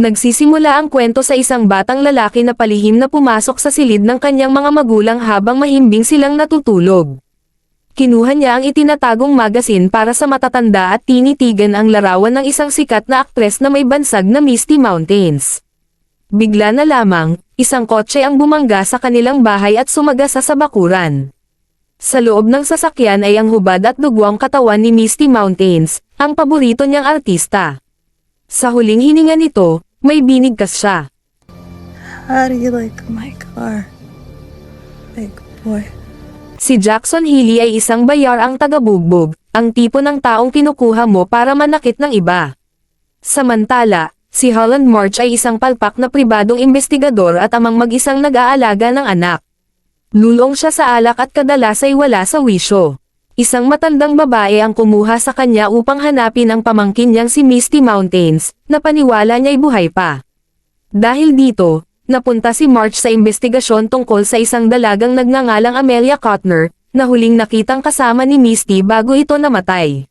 Nagsisimula ang kwento sa isang batang lalaki na palihim na pumasok sa silid ng kanyang mga magulang habang mahimbing silang natutulog. Kinuha niya ang itinatagong magasin para sa matatanda at tinitigan ang larawan ng isang sikat na aktres na may bansag na Misty Mountains. Bigla na lamang, isang kotse ang bumangga sa kanilang bahay at sumagasa sa bakuran. Sa loob ng sasakyan ay ang hubad at dugwang katawan ni Misty Mountains, ang paborito niyang artista. Sa huling hininga nito, may binigkas siya. How do you like my car, big boy? Si Jackson Healy ay isang bayarang tagabugbog, ang tipo ng taong kinukuha mo para manakit ng iba. Samantala, si Holland March ay isang palpak na pribadong investigador at amang mag-isang nag-aalaga ng anak. Lulong siya sa alak at kadalas ay wala sa wisyo. Isang matandang babae ang kumuha sa kanya upang hanapin ang pamangkin niyang si Misty Mountains, na paniwala niya'y buhay pa. Dahil dito, napunta si March sa investigasyon tungkol sa isang dalagang nagngangalang Amelia Cotner, na huling nakitang kasama ni Misty bago ito namatay.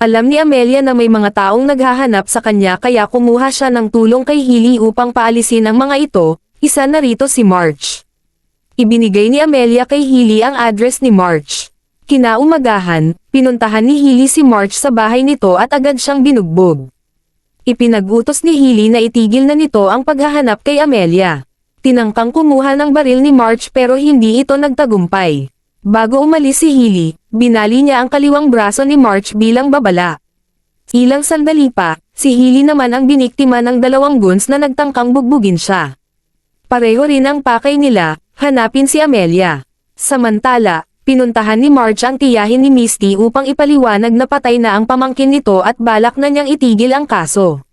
Alam ni Amelia na may mga taong naghahanap sa kanya kaya kumuha siya ng tulong kay Healy upang paalisin ang mga ito, isa na rito si March. Ibinigay ni Amelia kay Healy ang address ni March. Kinaumagahan, pinuntahan ni Healy si March sa bahay nito at agad siyang binugbog. Ipinag-utos ni Healy na itigil na nito ang paghahanap kay Amelia. Tinangkang kumuha ng baril ni March pero hindi ito nagtagumpay. Bago umalis si Healy, binali niya ang kaliwang braso ni March bilang babala. Ilang sandali pa, si Healy naman ang biniktima ng dalawang goons na nagtangkang bugbugin siya. Pareho rin ang pakay nila, hanapin si Amelia. Samantala, pinuntahan ni March ang tiyahin ni Misty upang ipaliwanag na patay na ang pamangkin nito at balak na niyang itigil ang kaso.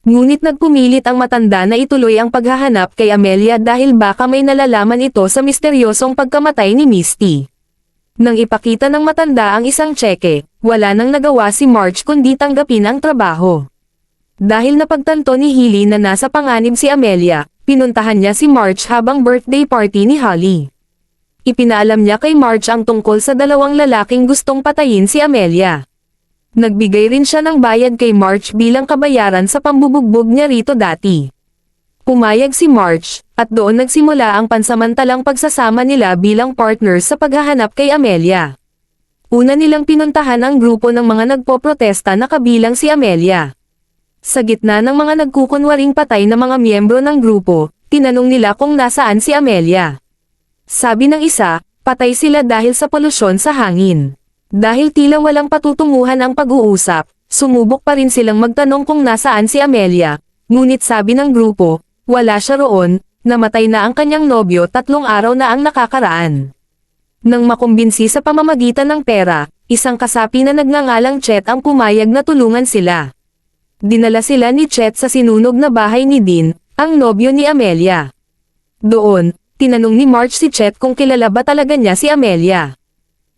Ngunit nagpumilit ang matanda na ituloy ang paghahanap kay Amelia dahil baka may nalalaman ito sa misteryosong pagkamatay ni Misty. Nang ipakita ng matanda ang isang tseke, wala nang nagawa si March kundi tanggapin ang trabaho. Dahil napagtanto ni Healy na nasa panganib si Amelia, pinuntahan niya si March habang birthday party ni Holly. Ipinaalam niya kay March ang tungkol sa dalawang lalaking gustong patayin si Amelia. Nagbigay rin siya ng bayad kay March bilang kabayaran sa pambubugbog niya rito dati. Pumayag si March, at doon nagsimula ang pansamantalang pagsasama nila bilang partners sa paghahanap kay Amelia. Una nilang pinuntahan ang grupo ng mga nagpoprotesta na kabilang si Amelia. Sa gitna ng mga nagkukunwaring patay na mga miyembro ng grupo, tinanong nila kung nasaan si Amelia. Sabi ng isa, patay sila dahil sa polusyon sa hangin. Dahil tila walang patutunguhan ang pag-uusap, sumubok pa rin silang magtanong kung nasaan si Amelia, ngunit sabi ng grupo, wala siya roon, namatay na ang kanyang nobyo 3 araw na ang nakakaraan. Nang makumbinsi sa pamamagitan ng pera, isang kasapi na nagngangalang Chet ang pumayag na tulungan sila. Dinala sila ni Chet sa sinunog na bahay ni Dean, ang nobyo ni Amelia. Doon, tinanong ni March si Chet kung kilala ba talaga niya si Amelia.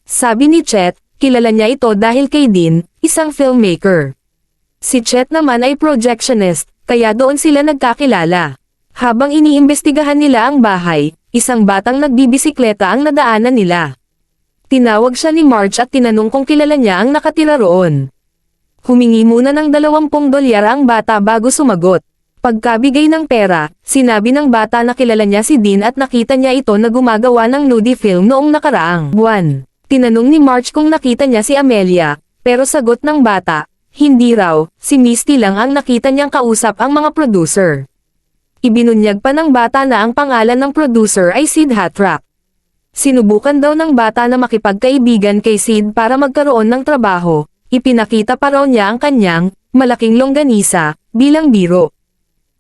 Sabi ni Chet, kilala niya ito dahil kay Dean, isang filmmaker. Si Chet naman ay projectionist, kaya doon sila nagkakilala. Habang iniimbestigahan nila ang bahay, isang batang nagbibisikleta ang nadaanan nila. Tinawag siya ni March at tinanong kung kilala niya ang nakatira roon. Humingi muna ng $20 ang bata bago sumagot. Pagkabigay ng pera, sinabi ng bata na kilala niya si Dean at nakita niya ito na gumagawa ng nudie film noong nakaraang buwan. Tinanong ni March kung nakita niya si Amelia, pero sagot ng bata, hindi raw, si Misty lang ang nakita niyang kausap ang mga producer. Ibinunyag pa ng bata na ang pangalan ng producer ay Sid Hatrack. Sinubukan daw ng bata na makipagkaibigan kay Sid para magkaroon ng trabaho, ipinakita pa raw niya ang kanyang, malaking longganisa, bilang biro.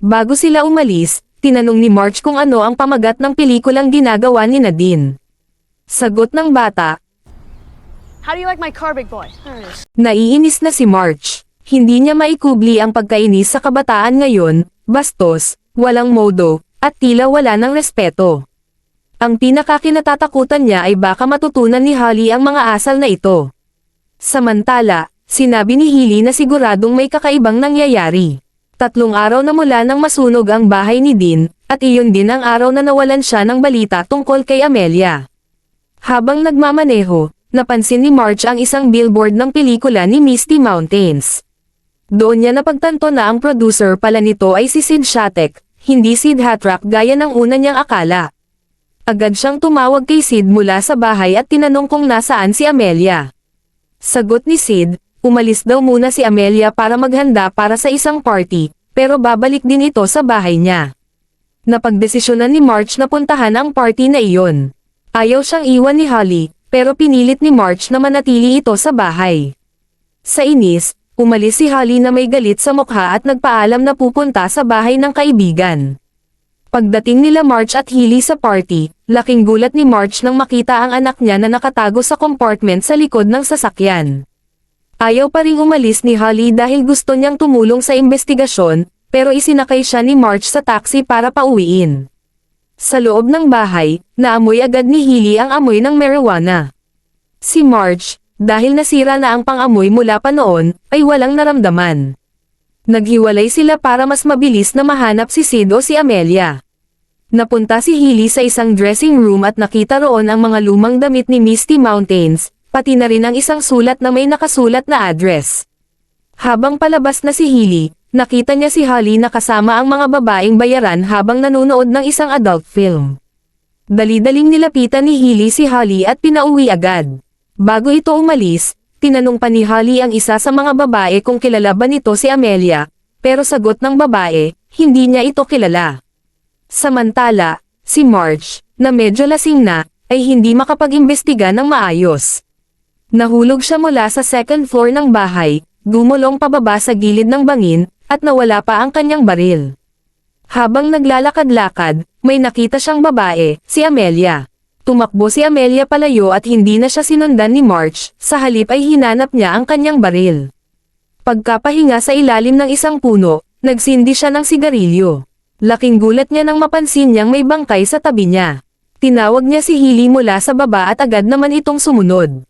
Bago sila umalis, tinanong ni March kung ano ang pamagat ng pelikulang ginagawa ni Nadine. Sagot ng bata, How do you like my car, big boy? naiinis na si March. Hindi niya maikubli ang pagkainis sa kabataan ngayon, bastos, walang modo, at tila wala ng respeto. Ang pinakakinatatakutan niya ay baka matutunan ni Holly ang mga asal na ito. Samantala, sinabi ni Healy na siguradong may kakaibang nangyayari. 3 araw na mula nang masunog ang bahay ni Dean, at iyon din ang araw na nawalan siya ng balita tungkol kay Amelia. Habang nagmamaneho, napansin ni March ang isang billboard ng pelikula ni Misty Mountains. Doon niya napagtanto na ang producer pala nito ay si Sid Shatek, hindi Sid Hatrack gaya ng una niyang akala. Agad siyang tumawag kay Sid mula sa bahay at tinanong kung nasaan si Amelia. Sagot ni Sid, umalis daw muna si Amelia para maghanda para sa isang party, pero babalik din ito sa bahay niya. Napagdesisyonan ni March na puntahan ang party na iyon. Ayaw siyang iwan ni Holly, pero pinilit ni March na manatili ito sa bahay. Sa inis, umalis si Holly na may galit sa mukha at nagpaalam na pupunta sa bahay ng kaibigan. Pagdating nila March at Hilly sa party, laking gulat ni March nang makita ang anak niya na nakatago sa compartment sa likod ng sasakyan. Ayaw pa ring umalis ni Holly dahil gusto niyang tumulong sa investigasyon, pero isinakay siya ni March sa taxi para pauwiin. Sa loob ng bahay, naamoy agad ni Hilly ang amoy ng marijuana. Si March, dahil nasira na ang pang-amoy mula pa noon, ay walang naramdaman. Naghiwalay sila para mas mabilis na mahanap si Sid o si Amelia. Napunta si Hilly sa isang dressing room at nakita roon ang mga lumang damit ni Misty Mountains, pati na rin ang isang sulat na may nakasulat na address. Habang palabas na si Hilly, nakita niya si Holly na kasama ang mga babaeng bayaran habang nanonood ng isang adult film. Dali-daling nilapitan ni Hilly si Holly at pinauwi agad. Bago ito umalis, tinanong pa ni Holly ang isa sa mga babae kung kilala ba nito si Amelia, pero sagot ng babae, hindi niya ito kilala. Samantala, si March, na medyo lasing na, ay hindi makapag-imbestiga ng maayos. Nahulog siya mula sa second floor ng bahay, gumulong pababa sa gilid ng bangin, at nawala pa ang kanyang baril. Habang naglalakad-lakad, may nakita siyang babae, si Amelia. Tumakbo si Amelia palayo at hindi na siya sinundan ni March, sa halip ay hinanap niya ang kanyang baril. Pagkapahinga sa ilalim ng isang puno, nagsindi siya ng sigarilyo. Laking gulat niya nang mapansin niyang may bangkay sa tabi niya. Tinawag niya si Hilly mula sa baba at agad naman itong sumunod.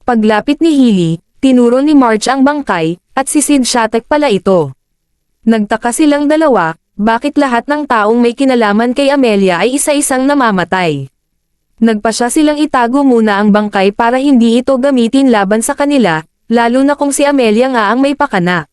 Paglapit ni Hilly, tinuro ni March ang bangkay, at si Sid Shatek pala ito. Nagtaka silang dalawa, bakit lahat ng taong may kinalaman kay Amelia ay isa-isang namamatay. Nagpasya silang itago muna ang bangkay para hindi ito gamitin laban sa kanila, lalo na kung si Amelia nga ang may pakana.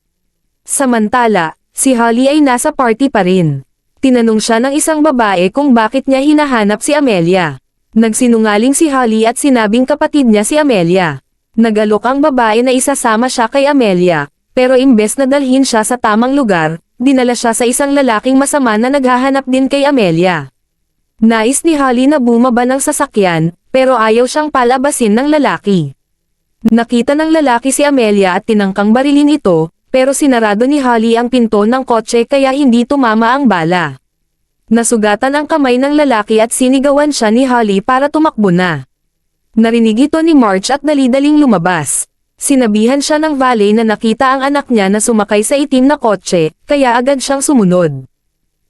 Samantala, si Holly ay nasa party pa rin. Tinanong siya ng isang babae kung bakit niya hinahanap si Amelia. Nagsinungaling si Holly at sinabing kapatid niya si Amelia. Nagalok ang babae na isasama siya kay Amelia, pero imbes na dalhin siya sa tamang lugar, dinala siya sa isang lalaking masama na naghahanap din kay Amelia. Nais ni Holly na bumaba ng sasakyan, pero ayaw siyang palabasin ng lalaki. Nakita ng lalaki si Amelia at tinangkang barilin ito, pero sinarado ni Holly ang pinto ng kotse kaya hindi tumama ang bala. Nasugatan ang kamay ng lalaki at sinigawan siya ni Holly para tumakbo na. Narinig ito ni March at dali-daling lumabas. Sinabihan siya ng valet na nakita ang anak niya na sumakay sa itim na kotse, kaya agad siyang sumunod.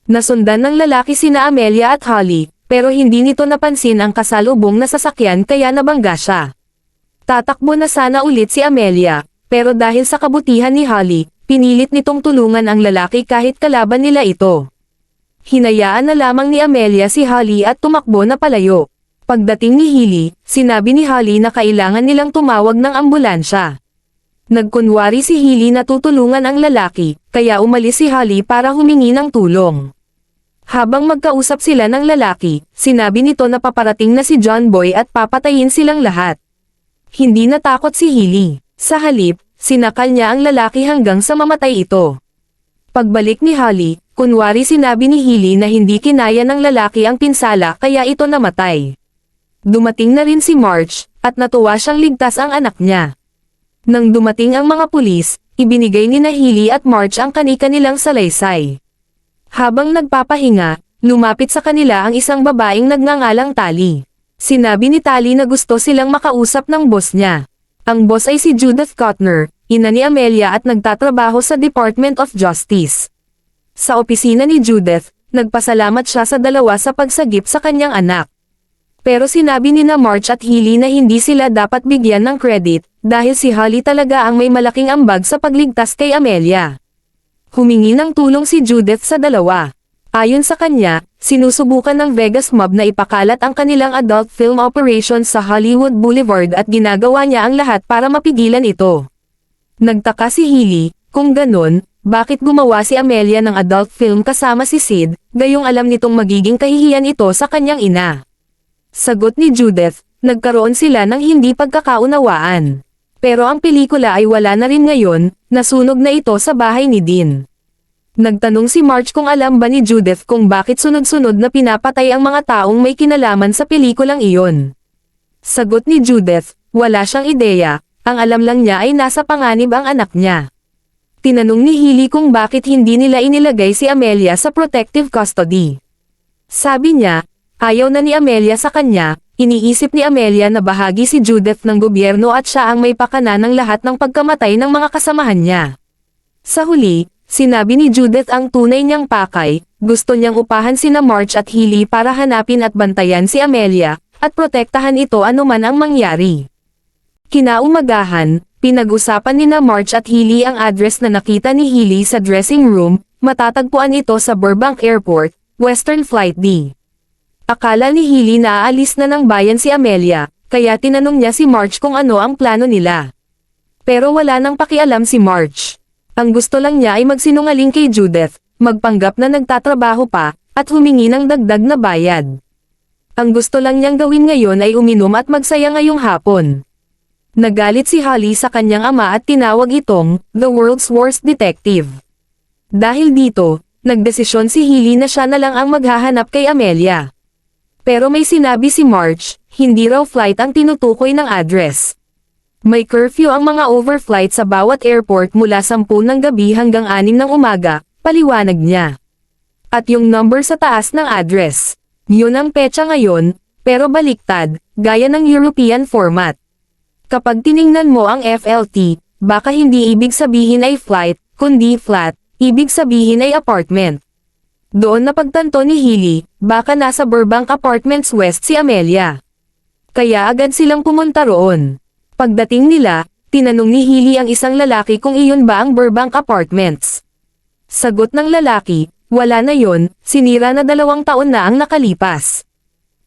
Nasundan ng lalaki sina Amelia at Holly, pero hindi nito napansin ang kasalubong na sasakyan kaya nabangga siya. Tatakbo na sana ulit si Amelia, pero dahil sa kabutihan ni Holly, pinilit nitong tulungan ang lalaki kahit kalaban nila ito. Hinayaan na lamang ni Amelia si Holly at tumakbo na palayo. Pagdating ni Hilly, sinabi ni Holly na kailangan nilang tumawag ng ambulansya. Nagkunwari si Hilly na tutulungan ang lalaki, kaya umalis si Holly para humingi ng tulong. Habang magkausap sila ng lalaki, sinabi nito na paparating na si John Boy at papatayin silang lahat. Hindi natakot si Hilly. Sa halip, sinakal niya ang lalaki hanggang sa mamatay ito. Pagbalik ni Holly, kunwari sinabi ni Hilly na hindi kinaya ng lalaki ang pinsala kaya ito namatay. Dumating na rin si March, at natuwa siyang ligtas ang anak niya. Nang dumating ang mga pulis, ibinigay ni Hilly at March ang kani-kanilang salaysay. Habang nagpapahinga, lumapit sa kanila ang isang babaeng nagngangalang Tali. Sinabi ni Tali na gusto silang makausap ng boss niya. Ang boss ay si Judith Cotner, ina ni Amelia at nagtatrabaho sa Department of Justice. Sa opisina ni Judith, nagpasalamat siya sa dalawa sa pagsagip sa kanyang anak. Pero sinabi ni March at Hilly na hindi sila dapat bigyan ng credit, dahil si Holly talaga ang may malaking ambag sa pagligtas kay Amelia. Humingi ng tulong si Judith sa dalawa. Ayon sa kanya, sinusubukan ng Vegas mob na ipakalat ang kanilang adult film operation sa Hollywood Boulevard at ginagawa niya ang lahat para mapigilan ito. Nagtaka si Hilly, Kung ganon, bakit gumawa si Amelia ng adult film kasama si Sid, gayong alam nitong magiging kahihiyan ito sa kanyang ina? Sagot ni Judith, nagkaroon sila ng hindi pagkakaunawaan. Pero ang pelikula ay wala na rin ngayon, nasunog na ito sa bahay ni Dean. Nagtanong si Marge kung alam ba ni Judith kung bakit sunod-sunod na pinapatay ang mga taong may kinalaman sa pelikulang iyon. Sagot ni Judith, wala siyang ideya, ang alam lang niya ay nasa panganib ang anak niya. Tinanong ni Healy kung bakit hindi nila inilagay si Amelia sa protective custody. Sabi niya, ayaw na ni Amelia sa kanya, iniisip ni Amelia na bahagi si Judith ng gobyerno at siya ang may pakana ng lahat ng pagkamatay ng mga kasamahan niya. Sa huli, sinabi ni Judith ang tunay niyang pakay, gusto niyang upahan sina Marge at Healy para hanapin at bantayan si Amelia, at protektahan ito anuman ang mangyari. Kinaumagahan, pinag-usapan nina Marge at Healy ang address na nakita ni Healy sa dressing room, matatagpuan ito sa Burbank Airport, Western Flight D. Akala ni Healy na aalis na ng bayan si Amelia, kaya tinanong niya si Marge kung ano ang plano nila. Pero wala nang pakialam si Marge. Ang gusto lang niya ay magsinungaling kay Judith, magpanggap na nagtatrabaho pa, at humingi ng dagdag na bayad. Ang gusto lang niyang gawin ngayon ay uminom at magsaya ngayong hapon. Nagalit si Holly sa kanyang ama at tinawag itong, the world's worst detective. Dahil dito, nagdesisyon si Healy na siya na lang ang maghahanap kay Amelia. Pero may sinabi si Marge, hindi raw flight ang tinutukoy ng address. May curfew ang mga overflight sa bawat airport mula 10 ng gabi hanggang 6 ng umaga, paliwanag niya. At yung number sa taas ng address. Yun ang petsa ngayon, pero baliktad, gaya ng European format. Kapag tiningnan mo ang FLT, baka hindi ibig sabihin ay flight, kundi flat, ibig sabihin ay apartment. Doon napagtanto ni Healy, baka nasa Burbank Apartments West si Amelia. Kaya agad silang pumunta roon. Pagdating nila, tinanong ni Healy ang isang lalaki kung iyon ba ang Burbank Apartments. Sagot ng lalaki, wala na yon, sinira na 2 taon na ang nakalipas.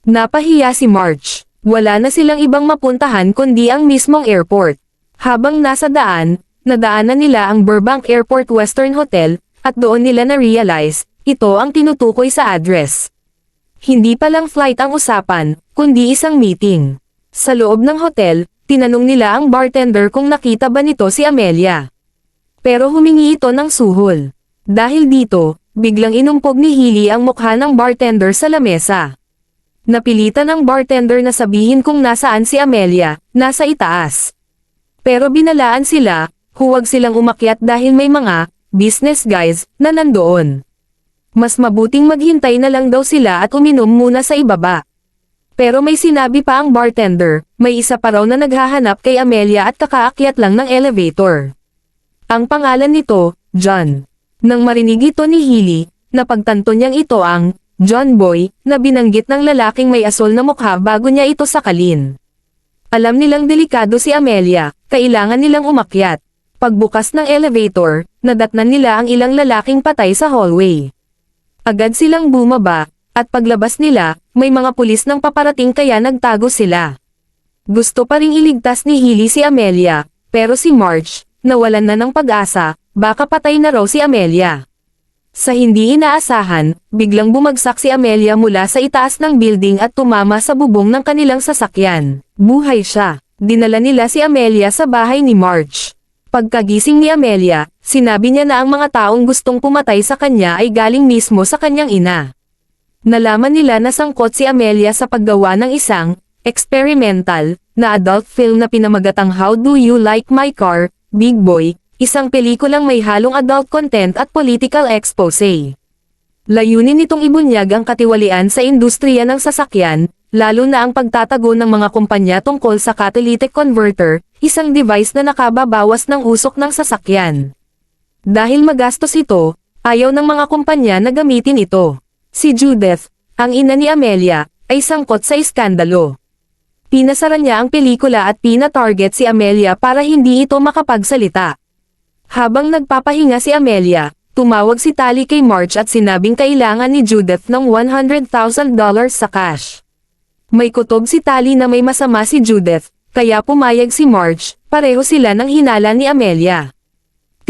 Napahiya si Marge, wala na silang ibang mapuntahan kundi ang mismong airport. Habang nasa daan, nadaanan nila ang Burbank Airport Western Hotel, at doon nila na-realize, ito ang tinutukoy sa address. Hindi pa lang flight ang usapan, kundi isang meeting. Sa loob ng hotel, tinanong nila ang bartender kung nakita ba nito si Amelia. Pero humingi ito ng suhol. Dahil dito, biglang inumpog ni Healy ang mukha ng bartender sa lamesa. Napilitan ng bartender na sabihin kung nasaan si Amelia, nasa itaas. Pero binalaan sila, huwag silang umakyat dahil may mga business guys na nandoon. Mas mabuting maghintay na lang daw sila at uminom muna sa ibaba. Pero may sinabi pa ang bartender, may isa pa raw na naghahanap kay Amelia at kakaakyat lang ng elevator. Ang pangalan nito, John. Nang marinig ito ni Healy, napagtanto niyang ito ang John Boy, na binanggit ng lalaking may asol na mukha bago niya ito sakalin. Alam nilang delikado si Amelia, kailangan nilang umakyat. Pagbukas ng elevator, nadatnan nila ang ilang lalaking patay sa hallway. Agad silang bumaba, at paglabas nila, may mga pulis nang paparating kaya nagtago sila. Gusto pa ring iligtas ni Healy si Amelia, pero si Marge, nawalan na ng pag-asa, baka patay na raw si Amelia. Sa hindi inaasahan, biglang bumagsak si Amelia mula sa itaas ng building at tumama sa bubong ng kanilang sasakyan. Buhay siya. Dinala nila si Amelia sa bahay ni Marge. Pagkagising ni Amelia, sinabi niya na ang mga taong gustong pumatay sa kanya ay galing mismo sa kanyang ina. Nalaman nila na sangkot si Amelia sa paggawa ng isang experimental na adult film na pinamagatang How Do You Like My Car, Big Boy, isang pelikulang may halong adult content at political expose. Layunin nitong ibunyag ang katiwalian sa industriya ng sasakyan, lalo na ang pagtatago ng mga kumpanya tungkol sa catalytic converter, isang device na nakababawas ng usok ng sasakyan. Dahil magastos ito, ayaw ng mga kumpanya na gamitin ito. Si Judith, ang ina ni Amelia, ay sangkot sa iskandalo. Pinasara niya ang pelikula at pina-target si Amelia para hindi ito makapagsalita. Habang nagpapahinga si Amelia, tumawag si Tally kay Marge at sinabing kailangan ni Judith ng $100,000 sa cash. May kutob si Tally na may masama si Judith, kaya pumayag si Marge, pareho sila ng hinala ni Amelia.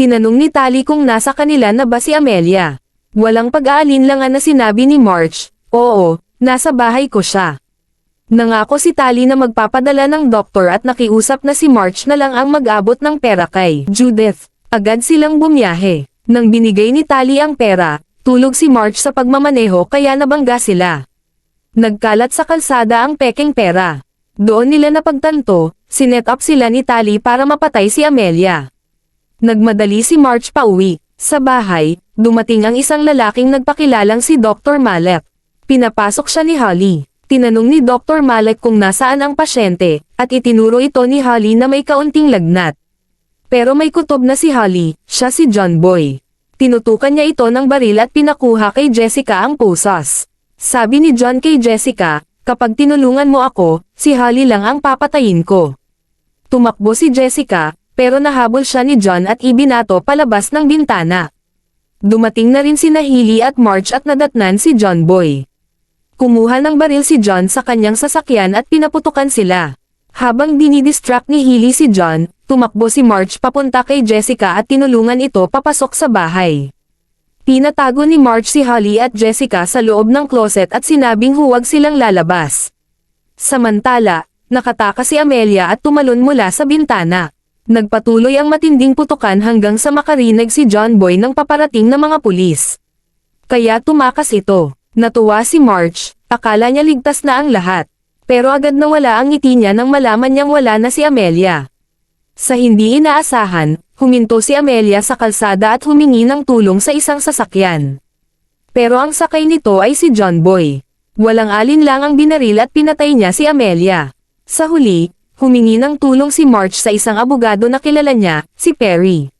Tinanong ni Tali kung nasa kanila na ba si Amelia. Walang pag-aalinlangan na sinabi ni March, "Oo, nasa bahay ko siya." Nangako si Tali na magpapadala ng doktor at nakiusap na si March na lang ang mag-abot ng pera kay Judith. Agad silang bumiyahe. Nang binigay ni Tali ang pera, tulog si March sa pagmamaneho kaya nabangga sila. Nagkalat sa kalsada ang pekeng pera. Doon nila napagtanto, sinet up sila ni Tali para mapatay si Amelia. Nagmadali si March pauwi. Sa bahay, dumating ang isang lalaking nagpakilalang si Dr. Malek. Pinapasok siya ni Holly. Tinanong ni Dr. Malek kung nasaan ang pasyente, at itinuro ito ni Holly na may kaunting lagnat. Pero may kutob na si Holly, siya si John Boy. Tinutukan niya ito ng baril at pinakuha kay Jessica ang pusas. Sabi ni John kay Jessica, "Kapag tinulungan mo ako, si Holly lang ang papatayin ko." Tumakbo si Jessica, pero nahabol siya ni John at ibinato palabas ng bintana. Dumating na rin si Haley at March at nadatnan si John Boy. Kumuha ng baril si John sa kanyang sasakyan at pinaputukan sila. Habang dinidistract ni Haley si John, tumakbo si March papunta kay Jessica at tinulungan ito papasok sa bahay. Pinatago ni March si Holly at Jessica sa loob ng closet at sinabing huwag silang lalabas. Samantala, nakatakas si Amelia at tumalon mula sa bintana. Nagpatuloy ang matinding putukan hanggang sa makarinig si John Boy ng paparating na mga pulis. Kaya tumakas ito. Natuwa si March, akala niya ligtas na ang lahat. Pero agad nawala ang ngiti niya nang malaman niyang wala na si Amelia. Sa hindi inaasahan, huminto si Amelia sa kalsada at humingi ng tulong sa isang sasakyan. Pero ang sakay nito ay si John Boy. Walang alinlang ang binaril at pinatay niya si Amelia. Sa huli, humingi ng tulong si March sa isang abogado na kilala niya, si Perry.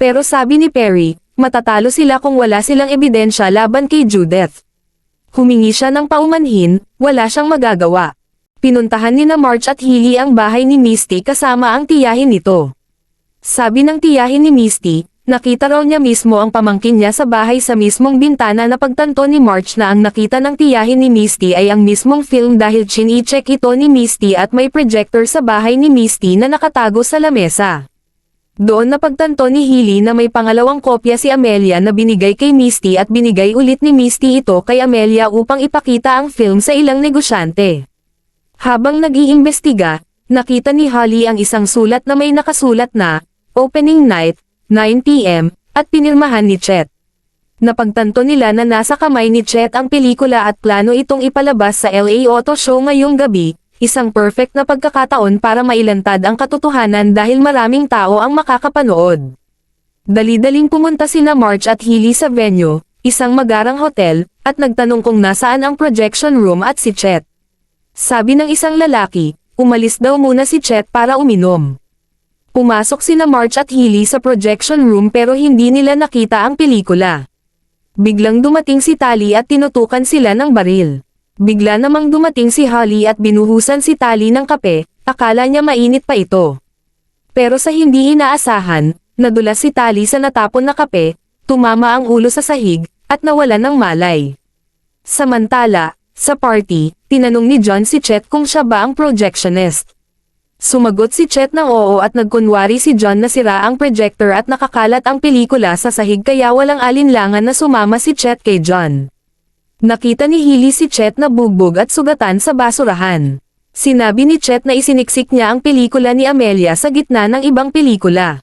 Pero sabi ni Perry, matatalo sila kung wala silang ebidensya laban kay Judith. Humingi siya ng paumanhin, wala siyang magagawa. Pinuntahan ni na March at Haley ang bahay ni Misty kasama ang tiyahin nito. Sabi ng tiyahin ni Misty, nakita raw niya mismo ang pamangkin niya sa bahay sa mismong bintana na pagtanto ni March na ang nakita ng tiyahin ni Misty ay ang mismong film dahil chini-check ito ni Misty at may projector sa bahay ni Misty na nakatago sa lamesa. Doon napagtanto ni Haley na may pangalawang kopya si Amelia na binigay kay Misty at binigay ulit ni Misty ito kay Amelia upang ipakita ang film sa ilang negosyante. Habang nag-iimbestiga, nakita ni Holly ang isang sulat na may nakasulat na, "Opening Night, 9 p.m., at pinirmahan ni Chet. Napagtanto nila na nasa kamay ni Chet ang pelikula at plano itong ipalabas sa LA Auto Show ngayong gabi, isang perfect na pagkakataon para mailantad ang katotohanan dahil maraming tao ang makakapanood. Dali-daling pumunta sina March at Haley sa venue, isang magarang hotel, at nagtanong kung nasaan ang projection room at si Chet. Sabi ng isang lalaki, umalis daw muna si Chet para uminom. Pumasok sina March at Haley sa projection room pero hindi nila nakita ang pelikula. Biglang dumating si Tali at tinutukan sila ng baril. Bigla namang dumating si Holly at binuhusan si Tali ng kape, akala niya mainit pa ito. Pero sa hindi inaasahan, nadulas si Tali sa natapon na kape, tumama ang ulo sa sahig, at nawalan ng malay. Samantala, sa party, tinanong ni John si Chet kung siya ba ang projectionist. Sumagot si Chet ng oo at nagkunwari si John na sira ang projector at nakakalat ang pelikula sa sahig kaya walang alinlangan na sumama si Chet kay John. Nakita ni Haley si Chet na bugbog at sugatan sa basurahan. Sinabi ni Chet na isiniksik niya ang pelikula ni Amelia sa gitna ng ibang pelikula.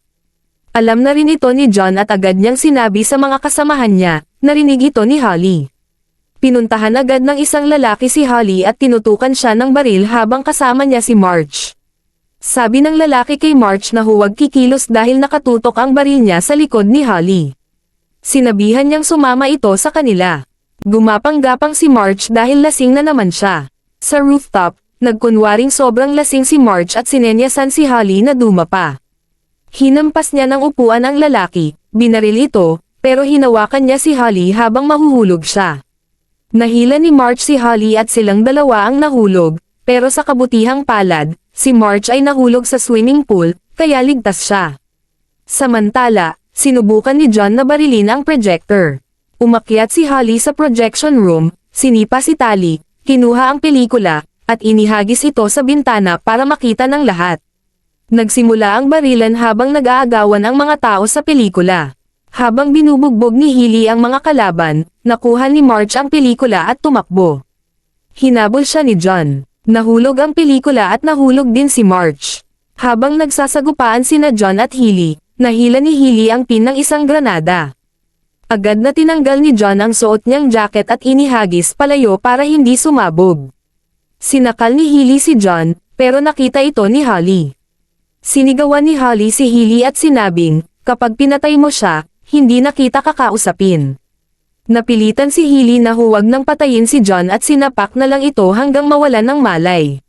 Alam na rin ito ni John at agad niyang sinabi sa mga kasamahan niya, narinig ito ni Holly. Pinuntahan agad ng isang lalaki si Holly at tinutukan siya ng baril habang kasama niya si March. Sabi ng lalaki kay March na huwag kikilos dahil nakatutok ang baril niya sa likod ni Holly. Sinabihan niyang sumama ito sa kanila. Gumapang-gapang si March dahil lasing na naman siya. Sa rooftop, nagkunwaring sobrang lasing si March at sinenyasan si Holly na dumapa. Hinampas niya ng upuan ang lalaki, binaril ito, pero hinawakan niya si Holly habang mahuhulog siya. Nahila ni March si Holly at silang dalawa ang nahulog, pero sa kabutihang palad, si March ay nahulog sa swimming pool, kaya ligtas siya. Samantala, sinubukan ni John na barilin ang projector. Umakyat si Holly sa projection room, sinipa si Tali, kinuha ang pelikula, at inihagis ito sa bintana para makita ng lahat. Nagsimula ang barilan habang nag-aagawan ang mga tao sa pelikula. Habang binubugbog ni Healy ang mga kalaban, nakuha ni March ang pelikula at tumakbo. Hinabol siya ni John. Nahulog ang pelikula at nahulog din si March. Habang nagsasagupaan sina John at Healy, nahila ni Healy ang pin ng isang granada. Agad na tinanggal ni John ang suot niyang jacket at inihagis palayo para hindi sumabog. Sinakal ni Healy si John, pero nakita ito ni Holly. Sinigawan ni Holly si Healy at sinabing, kapag pinatay mo siya, hindi na kita kakausapin. Napilitan si Healy na huwag nang patayin si John at sinapak na lang ito hanggang mawalan ng malay.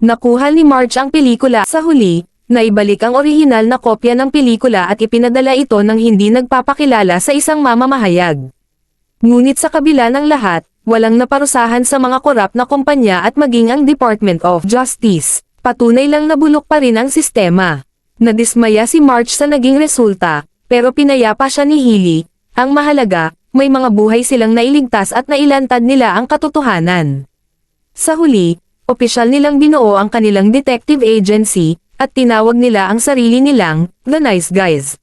Nakuha ni March ang pelikula sa huli, naibalik ang orihinal na kopya ng pelikula at ipinadala ito ng hindi nagpapakilala sa isang mamamahayag. Ngunit sa kabila ng lahat, walang naparusahan sa mga korap na kumpanya at maging ang Department of Justice. Patunay lang na bulok pa rin ang sistema. Nadismaya si March sa naging resulta, pero pinayapa siya ni Healy. Ang mahalaga, may mga buhay silang nailigtas at nailantad nila ang katotohanan. Sa huli, opisyal nilang binuo ang kanilang detective agency, at tinawag nila ang sarili nilang, The Nice Guys.